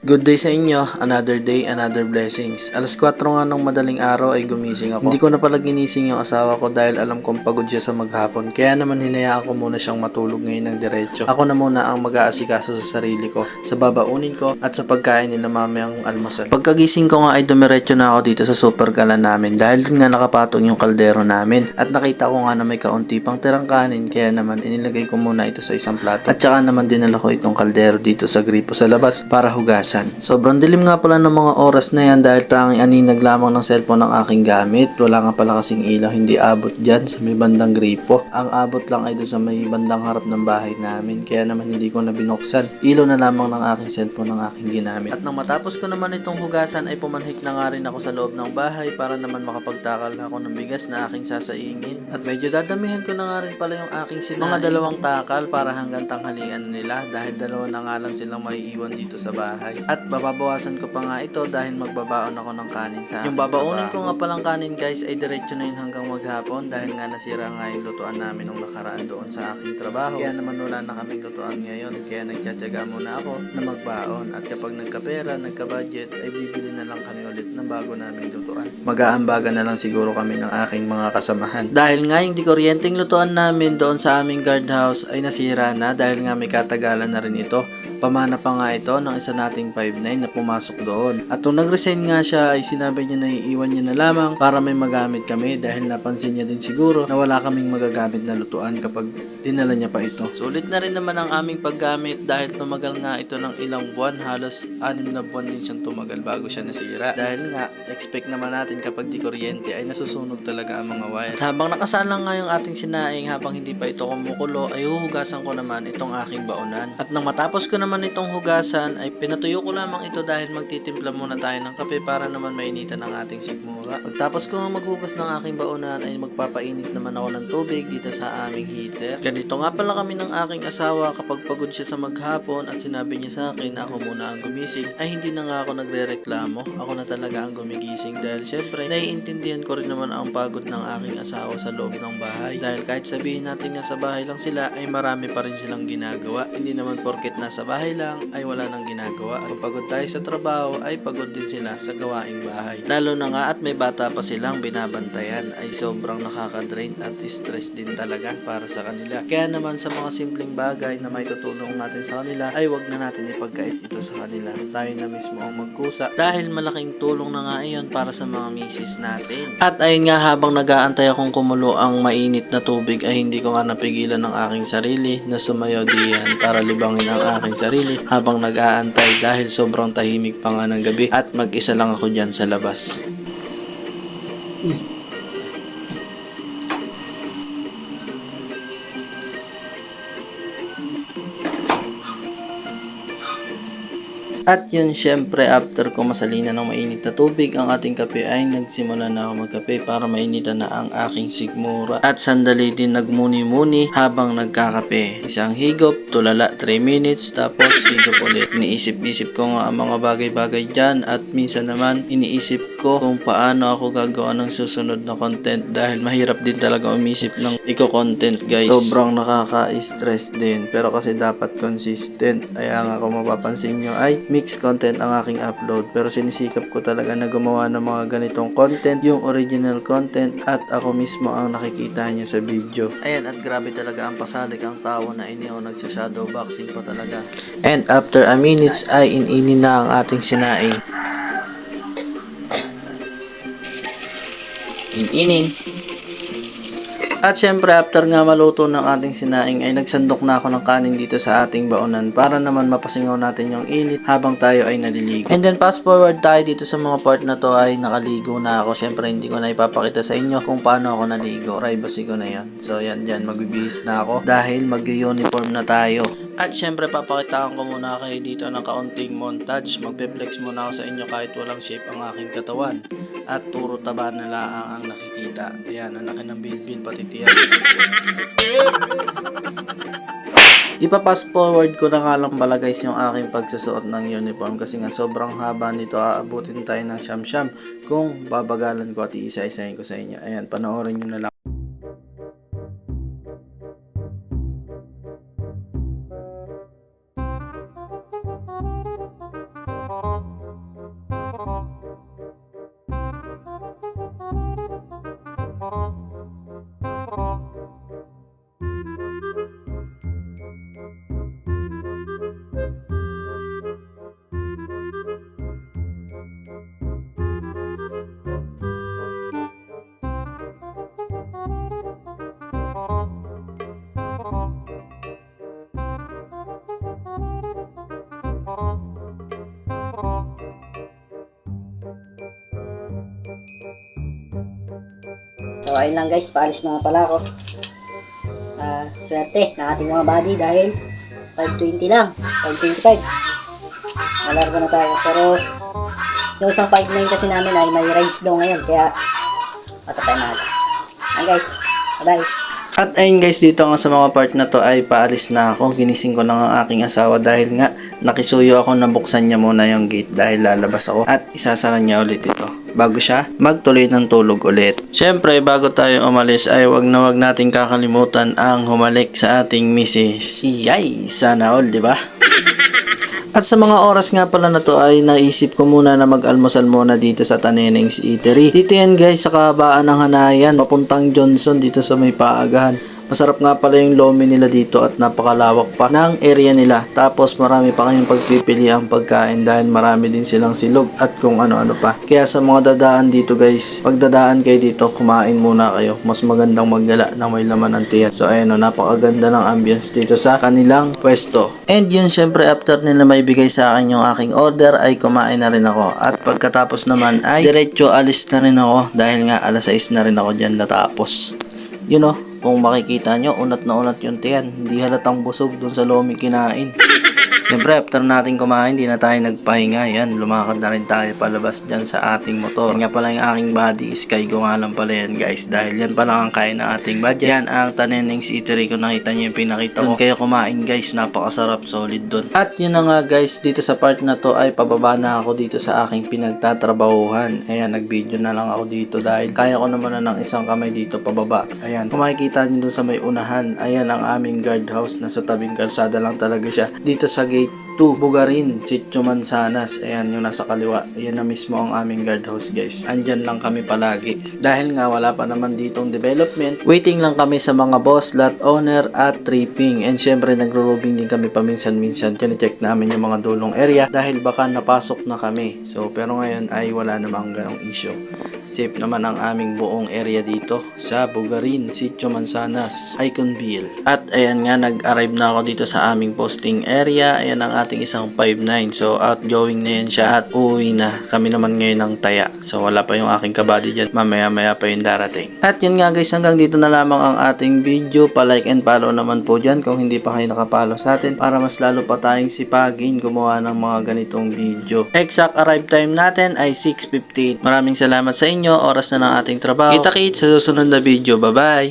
Good day sa inyo, another day, another blessings. Alas 4 nga ng madaling araw ay gumising ako. Hindi ko na pala ginising yung asawa ko dahil alam kong pagod siya sa maghapon. Kaya naman hinayaan ko muna siyang matulog ngayon ng diretso. Ako na muna ang mag-aasikaso sa sarili ko, sa babaunin ko at sa pagkain nila mamayang almusal. Pagkagising ko nga ay dumiretso na ako dito sa super gala namin dahil dun nga nakapatong yung kaldero namin. At nakita ko nga na may kaunti pang tirang kanin kaya naman inilagay ko muna ito sa isang plato. At saka naman dinala ko itong kaldero dito sa gripo sa labas para hugasan. Sobrang dilim nga pala ng mga oras na yan dahil tanging aninag lamang ng cellphone ang aking gamit. Wala nga pala kasing ilaw, hindi abot dyan sa may bandang gripo. Ang abot lang ay doon sa may bandang harap ng bahay namin. Kaya naman hindi ko na binuksan. Ilaw na lamang ng aking cellphone ang aking ginamit. At nang matapos ko naman itong hugasan ay pumanhik na nga rin ako sa loob ng bahay para naman makapagtakal ako ng bigas na aking sasaingin. At medyo dadamihan ko na nga rin pala yung aking sinaing. Mga dalawang takal para hanggang tanghalian nila dahil dalawa na nga lang silang maiiwan dito sa bahay. At babawasan ko pa nga ito dahil magbabaon ako ng kanin sa akin. Yung babaunin ko nga palang kanin guys ay diretso na yun hanggang maghapon dahil nga nasira nga yung lutuan namin nung nakaraan doon sa aking trabaho. Kaya naman wala na kaming lutuan ngayon kaya nagtsatsaga muna ako na magbaon. At kapag nagkapera, nagka-budget ay bibili na lang kami ulit ng bago naming lutuan. Mag-aambagan na lang siguro kami ng aking mga kasamahan. Dahil nga yung dikuryenteng lutuan namin doon sa aming guardhouse ay nasira na dahil nga may katagalan na rin ito. Pamana pa nga ito ng isa nating 5'9 na pumasok doon. At nung nag-resign nga siya ay sinabi niya na iiwan niya na lamang para may magamit kami dahil napansin niya din siguro na wala kaming magagamit na lutuan kapag dinala niya pa ito. Sulit na rin naman ang aming paggamit dahil tumagal nga ito ng ilang buwan. Halos 6 na buwan din siyang tumagal bago siya nasira. Dahil nga expect naman natin kapag di kuryente ay nasusunog talaga ang mga wire. At habang nakasalang nga yung ating sinaing habang hindi pa ito kumukulo ay huhugasan ko naman itong aking baonan. At nang matapos ko naman itong hugasan ay pinatuyo ko lamang ito dahil magtitimpla muna tayo ng kape para naman mainitan ang ating sigmura. Pagtapos ko maghugas ng aking baonan ay magpapainit naman ako ng tubig dito sa aming heater. Ganito nga pala kami ng aking asawa kapag pagod siya sa maghapon at sinabi niya sa akin na ako muna ang gumising ay hindi na nga ako nagrereklamo. Ako na talaga ang gumigising dahil syempre naiintindihan ko rin naman ang pagod ng aking asawa sa loob ng bahay. Dahil kahit sabihin natin nga sa bahay lang sila ay marami pa rin silang ginagawa. Hindi naman porket nasa bahay lang ay wala nang ginagawa. At kung pagod tayo sa trabaho ay pagod din sila sa gawaing bahay. Lalo na nga at may bata pa silang binabantayan ay sobrang nakaka-drain at stress din talaga para sa kanila. Kaya naman sa mga simpleng bagay na may tutulong natin sa kanila ay wag na natin ipagkait ito sa kanila. Tayo na mismo ang magkusa dahil malaking tulong na nga iyon para sa mga misis natin. At ayun nga habang nag-aantay akong kumulo ang mainit na tubig ay hindi ko nga napigilan ng aking sarili na sumayaw diyan para libangin ang aking sarili habang nag-aantay dahil sobrang tahimik pa nga ng gabi at mag-isa lang ako dyan sa labas. At yun syempre after ko masalina ng mainit na tubig ang ating kape ay nagsimula na ako magkape para mainitan na ang aking sigmura. At sandali din nagmuni-muni habang nagkakape. Isang higop, tulala 3 minutes tapos higop ulit. Iniisip-isip ko nga ang mga bagay-bagay dyan at minsan naman iniisip ko kung paano ako gagawa ng susunod na content dahil mahirap din talaga umisip ng content guys. Sobrang nakaka-stress din pero kasi dapat consistent. Kaya nga kung mapapansin nyo ay mixed content ang aking upload pero sinisikap ko talaga na gumawa ng mga ganitong content, yung original content at ako mismo ang nakikita nyo sa video. Ayan at grabe talaga ang pasalik ang tawa na ini o nagsha-shadow boxing pa talaga. And after a minutes ay ininin na ang ating sinaing. Ininin. At syempre after nga maluto ng ating sinaing ay nagsandok na ako ng kanin dito sa ating baonan para naman mapasingaw natin yung init habang tayo ay naliligo. And then fast forward tayo dito sa mga part na to ay nakaligo na ako. Syempre hindi ko na ipapakita sa inyo kung paano ako naligo. Privacy ko na yan. So yan dyan magbibihis na ako dahil mag-uniform na tayo. At syempre papakitaan ko muna kayo dito ng kaunting montage. Magpe-flex muna ako sa inyo kahit walang shape ang aking katawan. At puro taba na lang ang nakikita. Ayan, ang laki ng bilbil pati tiyan. Ipa-fast forward ko na nga lang pala guys yung aking pagsusuot ng uniform kasi nga sobrang haba nito, aabutin tayo ng siyam-siyam kung babagalan ko at iisa-isahin ko sa inyo. Ayan, panoorin nyo na lang. So ayun lang guys, paalis na nga pala ako. Swerte na ating mga body dahil 520 lang, 525. Nalargo na tayo. Pero yung isang 59 kasi namin ay may rides daw ngayon, kaya pasok tayo na. Ayan guys, bye bye. At ayun guys, dito nga sa mga part na to ay paalis na ako. Ginising ko na ang aking asawa dahil nga nakisuyo ako na buksan niya muna yung gate dahil lalabas ako at isasara niya ulit ito bago siya magtuloy ng tulog ulit. Syempre, bago tayo umalis ay wag nating kakalimutan ang humalik sa ating misis. Yay! Sana all, di ba? At sa mga oras nga pala na to ay naisip ko muna na mag-almusal muna dito sa Taneneng's Eatery. Dito yan guys sa kahabaan ng Hanayan, papuntang Johnson dito sa may paagahan. Masarap nga pala yung lomi nila dito at napakalawak pa ng area nila. Tapos marami pa kayong pagpipili ang pagkain dahil marami din silang silog at kung ano-ano pa. Kaya sa mga dadaan dito guys, pag dadaan kayo dito, kumain muna kayo. Mas magandang maggala na may laman ng tiyan. So ayun o, napakaganda ng ambience dito sa kanilang pwesto. And yun syempre after nila may bigay sa akin yung aking order ay kumain na rin ako. At pagkatapos naman ay diretso alis na rin ako dahil nga alas 6 na rin ako dyan natapos. You know, kung makikita nyo, unat na unat yung tiyan. Hindi halatang busog dun sa lomi kinain. Siyempre, after natin kumain, di na tayo nagpahinga. Yan, lumakad na rin tayo palabas dyan sa ating motor. Yan nga pala yung aking body, sky ko nga lang pala yan guys. Dahil yan pala ang kain ng ating budget. Yan ang Taneneng's Eatery. Kung nakita nyo yung pinakita ko. Doon kayo kumain guys, napakasarap, solid dun. At yun na nga guys, dito sa part na to ay pababa na ako dito sa aking pinagtatrabahuhan. Ayan, nag-video na lang ako dito dahil kaya ko naman na ng isang kamay dito pababa. Ayan, kung makikita nyo dun sa may unahan, ayan ang aming guardhouse. Nasa tabing kalsada lang talaga siya. Dito sa gate 2, Bugarin, Sitio Manzanas. Ayan yung nasa kaliwa. Ayan na mismo ang aming guardhouse guys. Andyan lang kami palagi. Dahil nga wala pa naman ditong development, waiting lang kami sa mga boss, lot owner at tripping. And syempre nagro-roving din kami paminsan-minsan. Kine-check namin yung mga dulong area dahil baka napasok na kami. So pero ngayon ay wala namang ganong issue. Safe naman ang aming buong area dito sa Bugarin, Sitio Manzanas, Iconville. At ayan nga, nag-arrive na ako dito sa aming posting area. Ayan ang ating isang 5'9". So outgoing na yan siya at uuwi na. Kami naman ngayon ng Taya. So wala pa yung aking kabady dyan. Mamaya-maya pa yung darating. At yun nga guys, hanggang dito na lamang ang ating video. Pa-like and follow naman po dyan kung hindi pa kayo nakapollow sa atin para mas lalo pa tayong sipagin gumawa ng mga ganitong video. Exact arrive time natin ay 6:15. Maraming salamat sa inyo. Oras na ng ating trabaho. Kita-kits sa susunod na video. Bye-bye!